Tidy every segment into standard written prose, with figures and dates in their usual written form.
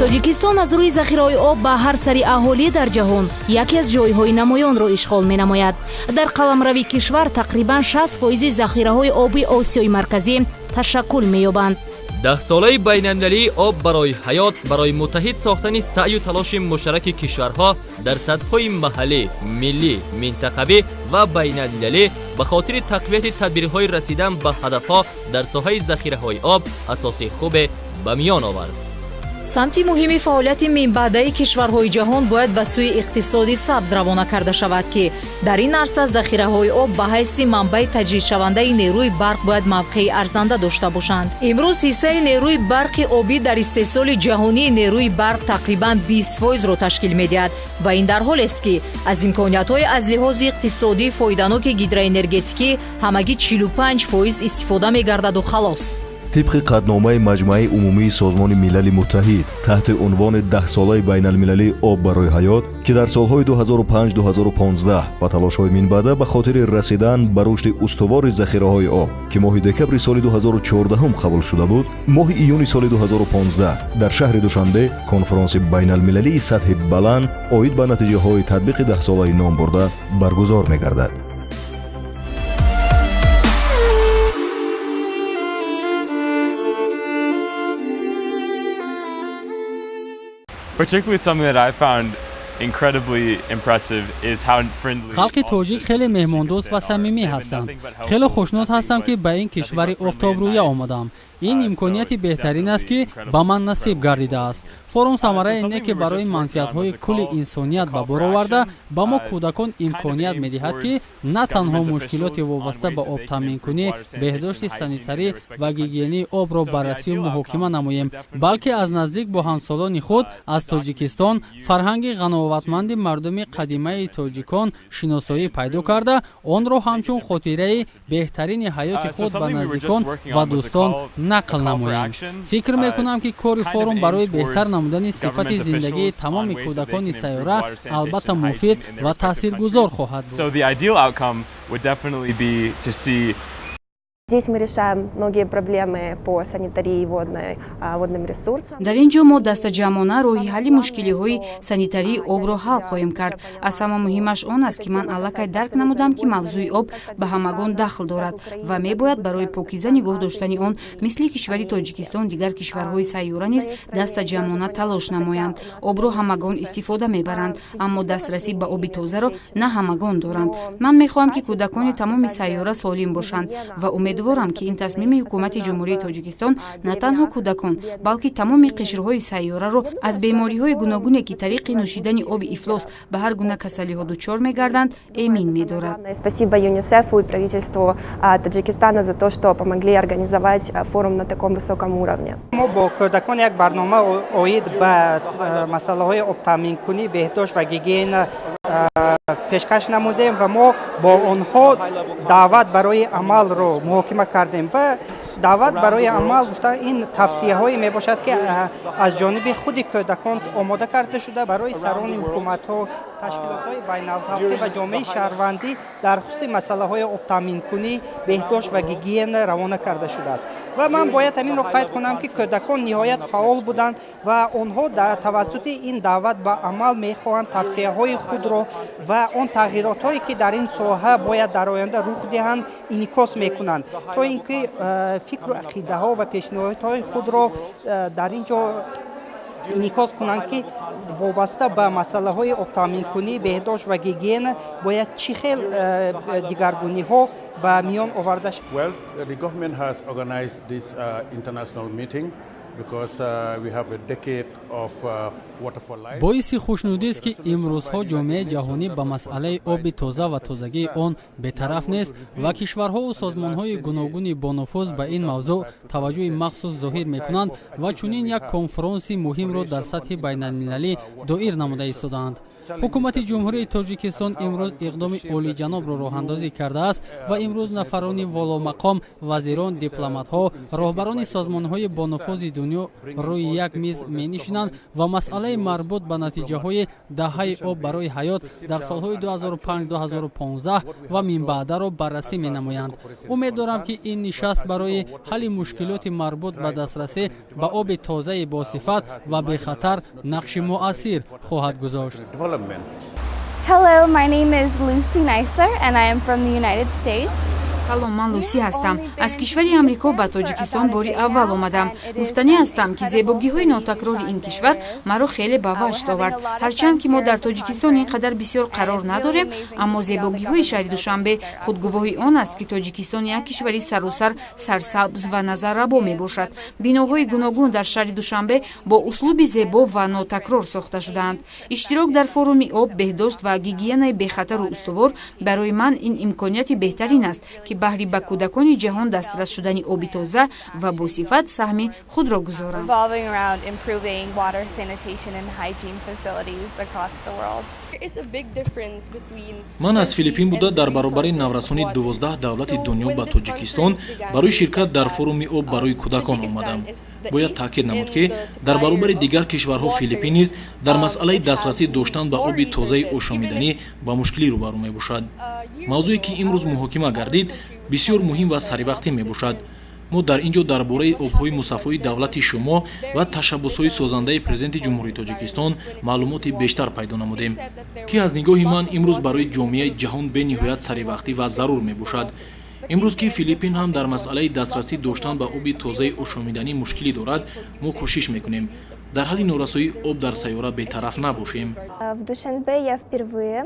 тоҷикистон аз рӯи захираҳои об ба ҳар сари аҳолӣ дар ҷаҳон яке аз ҷойҳои намоёнро ишғол менамояд. дар қаламравии кишвар тақрибан 60% захираҳои оби осиёи марказӣ ташаккул меёбанд. 10 солаи байналмилалии об барои ҳаёт барои муттаҳид сохтани саъю талоши муштараки кишварҳо дар сатҳҳои маҳаллӣ, миллӣ, минтақавӣ ва байналмилалӣ ба хотири тақвияти тадбирҳои расидан ба ҳадафҳо дар соҳаи захираҳои об асоси хубе ба миён овард. самти муҳими фаъолияти минбаъдаи кишварҳои ҷаҳон бояд ба сӯи иқтисоди сабз равона карда шавад ки дар ин арса захираҳои об ба ҳайси манбаи таҷдидшавандаи нерӯи барқ бояд мавқеи арзанда дошта бошанд. имрӯз ҳиссаи нерӯи барқи обӣ дар истеҳсоли ҷаҳонии нерӯи барқ тақрибан 20%-ро ташкил медиҳад ва ин дар ҳолест ки аз имкониятҳои аз лиҳози иқтисодӣ фоиданоки гидроэнергетикӣ ҳамагӣ 45% истифода мегардаду халос. طبق قدنامه مجمع عمومی سازمان ملل متحد تحت عنوان 10 ساله بین المللی آب برای حیات که در سالهای 2005-2015 و تلاش‌های من بعد به خاطر رسیدن به رشد استوار ذخیره‌های آب که ماه دکبر سال 2014 هم قبول شده بود، ماه ایون سال 2015 در شهر دوشنبه کنفرانس بین المللی سطح بلند عاید به نتیجه‌های تطبیق 10 ساله نام برده برگزار می‌گردد. Particularly something that I found incredibly impressive is how friendly. خلق توجیک خیلی مهماندوست و صمیمی هستند. خیلی خوشنود هستم که به این کشور آفتابرویه آمدم. این امکانیتی بهترین است که به من نصیب گردیده است. فورум самара اینه که برای منفعت‌های کل انسانیت به بار آورده به ما کودکان امکانیت می‌دهد که نه تنها مشکلات وابسته به آب تامین کنی، بهداشت سانیتری و گیگینی آب را بررسی و محاکمه نماییم، بلکه از نزدیک با همسالان خود از تاجیکستان فرهنگ قناعتمند مردم قدیمی تاجیکان شناسایی پیدا کرده، آن را همچون خاطره بهترین حیات خود به نزدیکان و دوستان نقل نماییم. فکر می‌کنم که کار فورум برای بهتر نمودن صفت زندگی تمام کودکان سیاره البته مفید و تاثیرگذار خواهد بود. So the ideal outcome would definitely be to see. Здесь мы решаем многие проблемы по санитарии и водным ресурсам. дар ин ҷо мо дастаҷамона роҳи ҳалли мушкилиҳои санитарии обро ҳал хоҳем кард. аз ҳама муҳимаш он аст ки ман аллакай дарк намудам ки мавзӯи об ба ҳамагон дахл дорад ва мебояд барои покиза нигоҳ доштани он мисли кишвари тоҷикистон дигар кишварҳои сайёра низ дастаҷамона талош намоянд. обро ҳамагон истифода мебаранд, аммо дастрасӣ ба оби тозаро на ҳамагон доранд. ман мехоҳам ки кӯдакони тамоми сайёра солим бошанд ва умедворам ки ин тасмими ҳукумати ҷумҳурии тоҷикистон на танҳо кӯдакон балки тамоми қишрҳои сайёраро аз бемориҳои гуногуне ки тариқи нӯшидани оби ифлос ба ҳар гуна касалиҳо дучор мегарданд эмин медорад. Спасибо ЮНИСЕФу и правительству Таджикистана за то, что помогли организовать форум на таком высоком уровне. мо бо кӯдакон як барнома оид ба масъалаҳои обтаъминкунӣ, беҳдошт ва гигиена пешкаш намудем ва мо бо онҳо даъват барои амалро муҳокима кардем ва даъват барои амал гуфтан ин тавсияҳое мебошад ки аз ҷониби худи кӯдакон омода карда шуда барои сарони ҳукуматҳо, ташкилотҳои байналхалқӣ ва ҷомеаи шаҳрвандӣ дар хусуси масъалаҳои обтаъминкунӣ, беҳдошт ва гигиена равона карда шудааст. ва ман бояд ҳаминро қайд кунам ки кӯдакон ниҳоят фаъол буданд ва онҳо дар тавассути ин даъват ба амал мехоҳанд тавсияҳои худро ва он тағйиротҳое ки дар ин соҳа бояд дар оянда рух диҳанд инъикос мекунанд, то ин ки фикру ақидаҳо ва пешниҳодҳои худро дар ин ҷо инъикос кунанд ки вобаста ба масъалаҳои обтаъминкунӣ, беҳдошт ва гигиена бояд чӣ хел дигаргуниҳо ба миён оварда шавад. Well, the government has organized this international meeting because we have a decade of water for life. боиси хушнудист ки имрӯзҳо ҷомеаи ҷаҳонӣ ба масъалаи оби тоза ва тозагии он бетараф нест ва кишварҳову созмонҳои гуногуни бонуфуз ба ин мавзӯъ таваҷҷӯҳи махсус зоҳир мекунанд ва чунин як конференси муҳимро дар сатҳи байналмилалӣ доир намуда истодаанд. ҳукумати ҷумҳурии тоҷикистон имрӯз иқдоми олиҷанобро роҳандозӣ кардааст ва имрӯз нафарони воломақом, вазирон, дипломатҳо, роҳбарони созмонҳои бонуфузи дунё рӯи як миз менишинанд ва масъалаи марбут ба натиҷаҳои даҳаи об барои ҳаёт дар солҳои 2005-2015 ва минбаъдаро баррасӣ менамоянд. умед дорам ки ин нишаст барои ҳалли мушкилоти марбут ба дастрасӣ ба оби тозаи босифат ва бехатар нақши муассир хоҳад гузошт. Hello, my name is Lucy Neisser and I am from the United States. салом, ман Луси ҳастам. Аз кишвари Амрико ба Тоҷикистон бори аввал омадам. Гуфтанӣ ҳастам, ки зебогиҳои нотакрори ин кишвар маро хеле ба вашт овард. Ҳарчанд ки мо дар Тоҷикистон ин қадар бисёр қарор надорем, аммо зебогиҳои шаҳри Душанбе худгувоҳи он аст, ки Тоҷикистон як кишвари саросар сарсабз ва назаррабо мебошад. Биноҳои гуногун дар шаҳри Душанбе бо услуби зебо ва нотакрор сохта шудаанд. иштирок дар форуми об, беҳдошт ва гигиенаи бехатару устувор барои ман ин имконияти беҳтарин аст, ки баҳри ба кӯдакони ҷаҳон дастрас шудани оби тоза ва босифат саҳми худро гузорам. ман аз филиппин буда дар баробари наврасони 12 давлати дунё ба Тоҷикистон барои ширкат дар форуми об барои кӯдакон омадам. бояд таъкид намуд, ки дар баробари дигар кишварҳо Филиппин низ дар масъалаи дастрасӣ доштан ба оби тозаи ошомиданӣ ба мушкилӣ рӯбарӯ мебошад. мавзӯе ки имрӯз муҳокима гардид бисёр муҳим ва саривақтӣ мебошад. мо дар ин ҷо дар бораи обҳои мусаффои давлати шумо ва ташаббусҳои созандаи президенти ҷумҳурии Тоҷикистон маълумоти бештар пайдо намудем, ки аз нигоҳи ман имрӯз барои ҷомеаи ҷаҳон бениҳоят саривақтӣ ва зарур мебошад. имрӯз ки Филиппин ҳам дар масъалаи дастрасӣ доштан ба оби тозаи ошомиданӣ мушкилӣ дорад, мо кӯшиш мекунем дар ҳалли норасоии об дар сайёра бетараф набошем. В Душанбе я впервые.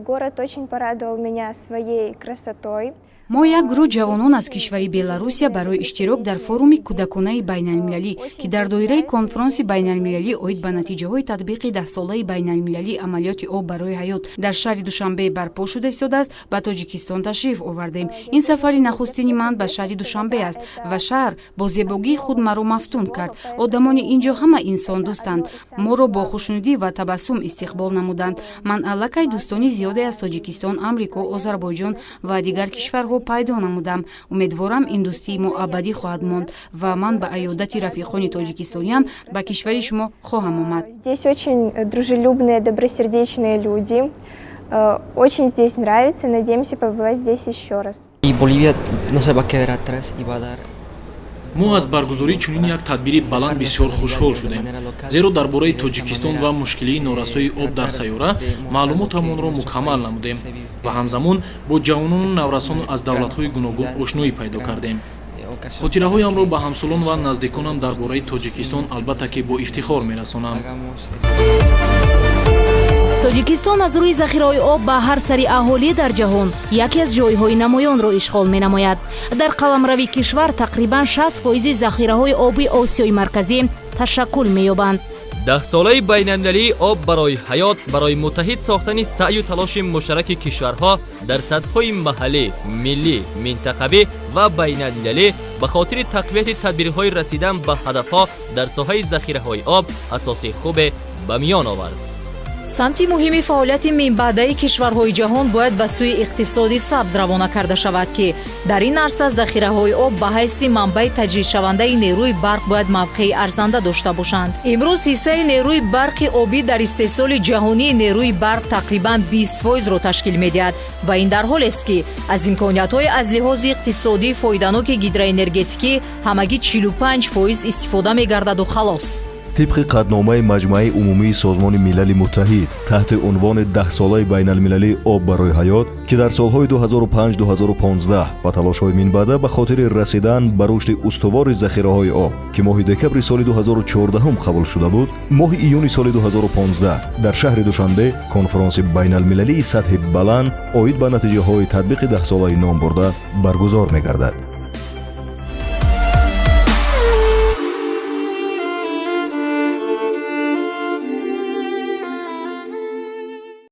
Город очень порадовал меня своей красотой. мо як гурӯҳ ҷавонон аз кишвари Беларусия барои иштирок дар форуми кӯдаконаи байналмилалӣ, ки дар доираи конфронси байналмилалӣ оид ба натиҷаҳои татбиқи 10-солаи байналмилалии амалиёти об барои ҳаёт дар шаҳри Душанбе барпо шуда истодааст, ба Тоҷикистон ташриф овардем. ин сафари нахустини ман ба шаҳри Душанбе аст ва шаҳр бо зебогии худ маро мафтун кард. одамони ин ҷо ҳама инсондӯстанд, моро бо хушнудӣ ва табассум истиқбол намуданд. ман аллакай дӯстони зиёде аз Тоҷикистон, Амрико, Озарбойҷон ва дигар кишварҳо пайдо намудам. умедворам ин дӯстии мо абадӣ хоҳад монд ва ман ба аёдати рафиқони тоҷикистониям ба кишвари шумо хоҳам омад. Здесь очень дружелюбные, добросердечные люди. Очень здесь нравится. Надеемся побывать здесь еще раз. мо аз баргузории чунин як тадбири баланд бисёр хушҳол шудем, зеро дар бораи Тоҷикистон ва мушкилии норасои об дар сайёра маълумотамонро мукаммал намудем ва ҳамзамон бо ҷавонону наврасону аз давлатҳои гуногун ошноӣ пайдо кардем. хотираҳоямро ба ҳамсолон ва наздиконам дар бораи Тоҷикистон албатта ки бо ифтихор мерасонам. тоҷикистон аз рӯи захираҳои об ба ҳар сари аҳолӣ дар ҷаҳон яке аз ҷойҳои намоёнро ишғол менамояд. дар қаламравии кишвар тақрибан 60% захираҳои оби осиёи марказӣ ташаккул меёбанд. 10-солаи байналмилалии об барои ҳаёт барои муттаҳид сохтани саъю талоши муштараки кишварҳо дар сатҳҳои маҳаллӣ, миллӣ, минтақавӣ ва байналмилалӣ ба хотири тақвияти тадбирҳои расидан ба ҳадафҳо дар соҳаи захираҳои об асоси хубе ба миён овард. самти муҳими фаъолияти минбаъдаи кишварҳои ҷаҳон бояд ба сӯи иқтисоди сабз равона карда шавад, ки дар ин арса захираҳои об ба ҳайси манбаи таҷдидшавандаи нерӯи барқ бояд мавқеи арзанда дошта бошанд. имрӯз ҳиссаи нерӯи барқи обӣ дар истеҳсоли ҷаҳонии нерӯи барқ тақрибан 20%-ро ташкил медиҳад ва ин дар ҳолест, ки аз имкониятҳои аз лиҳози иқтисодӣ фоиданоки гидроэнергетикӣ ҳамагӣ 45% истифода мегардаду халос. طبق قدنامه مجمع عمومی سازمان ملل متحد تحت عنوان 10 ساله بین المللی آب برای حیات که در سالهای 2005-2015 و تلاش‌های من بعد به خاطر رسیدن به رشد استوار ذخیره‌های آب که ماه دکبر سال 2014 هم قبول شده بود، ماه ایون سال 2015 در شهر دوشنبه کنفرانس بین المللی سطح بلند عاید به نتیجه های تطبیق 10 ساله نام برده برگزار می‌گردد.